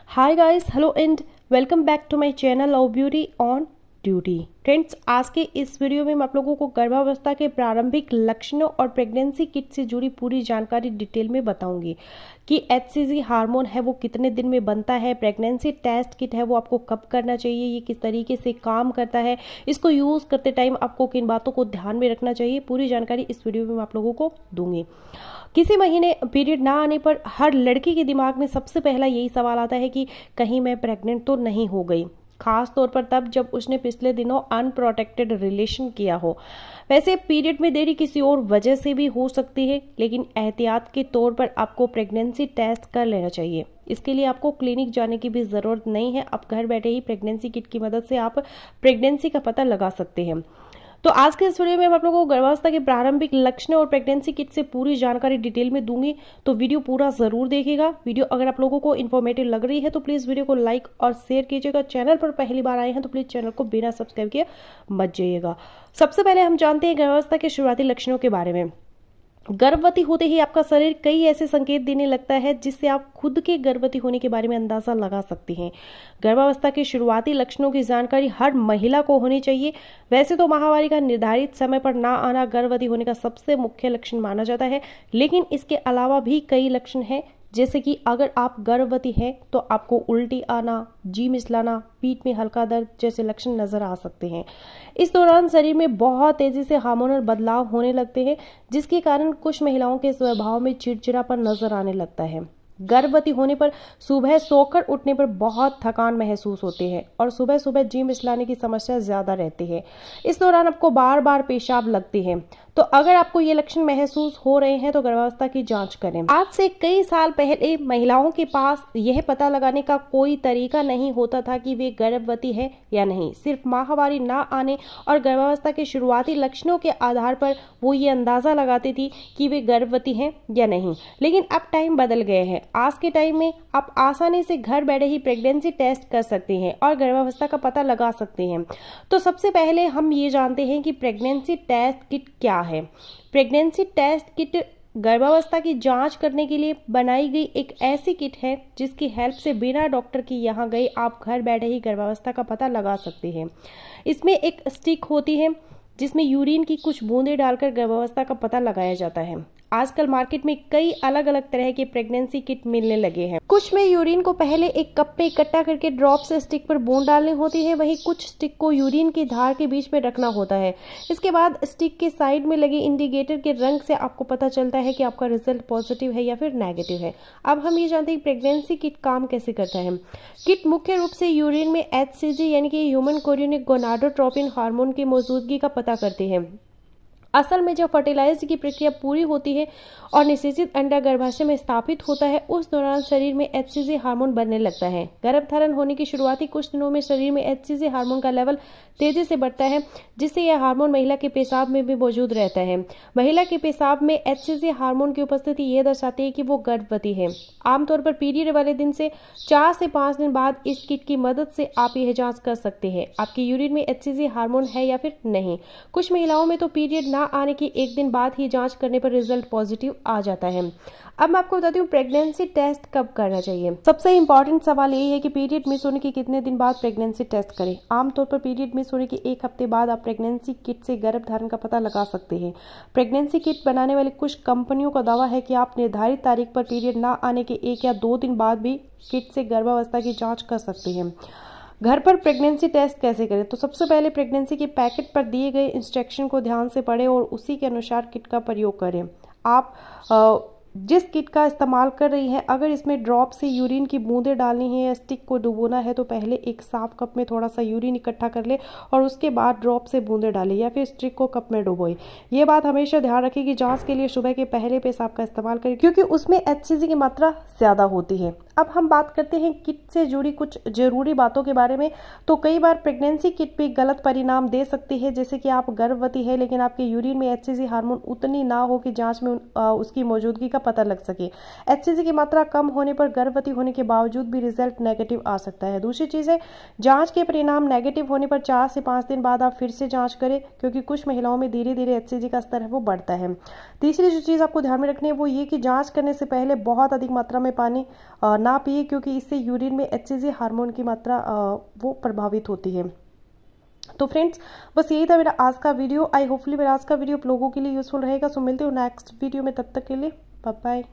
Hi guys, hello and welcome back to my channel love beauty on duty. Friends, आज के इस video में मैं आप लोगों को गर्भावस्था के प्रारंभिक लक्षणों और प्रेगनेंसी किट से जुड़ी पूरी जानकारी डिटेल में बताऊंगी कि HCG हार्मोन है वो कितने दिन में बनता है, प्रेगनेंसी टेस्ट किट है वो आपको कब करना चाहिए, ये किस तरीके से काम करता है, इसको यूज़ करते टाइम आपको किन बातों को ध्यान में रखना चाहिए, पूरी जानकारी इस वीडियो में मैं आप लोगों को दूंगी। किसी महीने पीरियड ना आने पर हर लड़की के दिमाग में सबसे पहला यही सवाल आता है कि कहीं मैं प्रेग्नेंट तो नहीं हो गई, खास तौर पर तब जब उसने पिछले दिनों अनप्रोटेक्टेड रिलेशन किया हो। वैसे पीरियड में देरी किसी और वजह से भी हो सकती है, लेकिन एहतियात के तौर पर आपको प्रेगनेंसी टेस्ट कर लेना चाहिए। इसके लिए आपको क्लिनिक जाने की भी ज़रूरत नहीं है, आप घर बैठे ही प्रेगनेंसी किट की मदद से आप प्रेगनेंसी का पता लगा सकते हैं। तो आज के इस वीडियो में मैं आप लोगों को गर्भावस्था के प्रारंभिक लक्षणों और प्रेगनेंसी किट से पूरी जानकारी डिटेल में दूंगी, तो वीडियो पूरा जरूर देखिएगा। वीडियो अगर आप लोगों को इन्फॉर्मेटिव लग रही है तो प्लीज वीडियो को लाइक और शेयर कीजिएगा। चैनल पर पहली बार आए हैं तो प्लीज चैनल को बिना सब्सक्राइब किए मत जाइएगा। सबसे पहले हम जानते हैं गर्भावस्था के शुरुआती लक्षणों के बारे में। गर्भवती होते ही आपका शरीर कई ऐसे संकेत देने लगता है जिससे आप खुद के गर्भवती होने के बारे में अंदाजा लगा सकते हैं। गर्भावस्था के शुरुआती लक्षणों की जानकारी हर महिला को होनी चाहिए। वैसे तो माहवारी का निर्धारित समय पर ना आना गर्भवती होने का सबसे मुख्य लक्षण माना जाता है, लेकिन इसके अलावा भी कई लक्षण हैं, जैसे कि अगर आप गर्भवती हैं तो आपको उल्टी आना, जी मिचलाना, पीठ में हल्का दर्द जैसे लक्षण नजर आ सकते हैं। इस दौरान शरीर में बहुत तेजी से हार्मोनल बदलाव होने लगते हैं, जिसके कारण कुछ महिलाओं के स्वभाव में चिड़चिड़ापन नजर आने लगता है। गर्भवती होने पर सुबह सोकर उठने पर बहुत थकान महसूस होती है और सुबह सुबह जी मिचलाने की समस्या ज्यादा रहती है। इस दौरान आपको बार बार पेशाब लगती है। तो अगर आपको ये लक्षण महसूस हो रहे हैं तो गर्भावस्था की जांच करें। आज से कई साल पहले महिलाओं के पास यह पता लगाने का कोई तरीका नहीं होता था कि वे गर्भवती है या नहीं। सिर्फ माहवारी ना आने और गर्भावस्था के शुरुआती लक्षणों के आधार पर वो ये अंदाजा लगाती थी कि वे गर्भवती हैं या नहीं। लेकिन अब टाइम बदल गए हैं। आज के टाइम में आप आसानी से घर बैठे ही प्रेगनेंसी टेस्ट कर सकते हैं और गर्भावस्था का पता लगा सकते हैं। तो सबसे पहले हम ये जानते हैं कि प्रेगनेंसी टेस्ट किट क्या है। प्रेगनेंसी टेस्ट किट गर्भावस्था की जांच करने के लिए बनाई गई एक ऐसी किट है जिसकी हेल्प से बिना डॉक्टर के यहाँ गए आप घर बैठे ही गर्भावस्था का पता लगा सकते हैं। इसमें एक स्टिक होती है जिसमें यूरिन की कुछ बूंदें डालकर गर्भावस्था का पता लगाया जाता है। आजकल मार्केट में कई अलग अलग तरह के प्रेगनेंसी किट मिलने लगे हैं। कुछ में यूरिन को पहले एक कप में इकट्ठा करके ड्रॉप से स्टिक पर बूंद डालनी होती है, वहीं कुछ स्टिक को यूरिन की धार के बीच में रखना होता है। इसके बाद स्टिक के साइड में लगे इंडिकेटर के रंग से आपको पता चलता है कि आपका रिजल्ट पॉजिटिव है या फिर नेगेटिव है। अब हम ये जानते हैं प्रेगनेंसी किट काम कैसे करता है। किट मुख्य रूप से यूरिन में HCG यानी कि ह्यूमन कोरियोनिक गोनाडोट्रोपिन हार्मोन की मौजूदगी का पता करते हैं। असल में जब फर्टिलाइज की प्रक्रिया पूरी होती है और निषेचित अंडा गर्भाशय में स्थापित होता है, उस दौरान शरीर में HCG हार्मोन बनने लगता है। गर्भधारण होने की शुरुआती कुछ दिनों में शरीर में HCG हार्मोन का लेवल तेजी से बढ़ता है, जिससे यह हार्मोन महिला के पेशाब में भी मौजूद रहता है। महिला के पेशाब में HCG हार्मोन की उपस्थिति यह दर्शाती है कि वो गर्भवती है। आमतौर पर पीरियड वाले दिन से 4 से 5 दिन बाद इस किट की मदद से आप यह जांच कर सकते हैं आपके यूरिन में HCG हार्मोन है या फिर नहीं। कुछ महिलाओं में तो पीरियड ना आने के एक दिन बाद ही जांच करने पर रिजल्ट पॉजिटिव आ जाता है। अब मैं आपको बताती हूँ प्रेगनेंसी टेस्ट कब करना चाहिए। सबसे इंपॉर्टेंट सवाल ये है कि पीरियड मिस होने के कितने दिन बाद प्रेगनेंसी टेस्ट करें। आमतौर पर पीरियड मिस होने के 1 हफ्ते बाद आप प्रेगनेंसी किट से गर्भधारण का पता लगा सकते हैं। प्रेगनेंसी किट बनाने वाली कुछ कंपनियों का दावा है कि आप निर्धारित तारीख पर पीरियड ना आने के 1 या 2 दिन बाद भी किट से गर्भावस्था की जाँच कर सकते हैं। घर पर प्रेगनेंसी टेस्ट कैसे करें। तो सबसे पहले प्रेगनेंसी के पैकेट पर दिए गए इंस्ट्रक्शन को ध्यान से पढ़ें और उसी के अनुसार किट का प्रयोग करें। आप जिस किट का इस्तेमाल कर रही हैं, अगर इसमें ड्रॉप से यूरिन की बूंदें डालनी है या स्टिक को डुबोना है तो पहले एक साफ कप में थोड़ा सा यूरिन इकट्ठा कर ले और उसके बाद ड्रॉप से बूंदें डालें या फिर स्टिक को कप में डुबोए। ये बात हमेशा ध्यान रखें कि जांच के लिए सुबह के पहले पेशाब का इस्तेमाल करें, क्योंकि उसमें HCG की मात्रा ज्यादा होती है। अब हम बात करते हैं किट से जुड़ी कुछ जरूरी बातों के बारे में। तो कई बार प्रेगनेंसी किट भी गलत परिणाम दे सकती है, जैसे कि आप गर्भवती है लेकिन आपके यूरिन में HCG हार्मोन उतनी ना हो कि जांच में उसकी मौजूदगी का पता लग सके। HCG की मात्रा कम होने पर गर्भवती होने के बावजूद भी रिजल्ट नेगेटिव आ सकता है। दूसरी चीज़ है, जांच के परिणाम नेगेटिव होने पर 4 से 5 दिन बाद आप फिर से जांच करें, क्योंकि कुछ महिलाओं में धीरे धीरे HCG का स्तर है वो बढ़ता है। तीसरी जो चीज़ आपको ध्यान में रखनी है वो ये कि जांच करने से पहले बहुत अधिक मात्रा में पानी ना पिए, क्योंकि इससे यूरिन में HCG हार्मोन की मात्रा वो प्रभावित होती है। तो फ्रेंड्स, बस यही था मेरा आज का वीडियो। आई होपफुली मेरा आज का वीडियो आप लोगों के लिए यूजफुल रहेगा। सो मिलते हो नेक्स्ट वीडियो में, तब तक के लिए बाय बाय।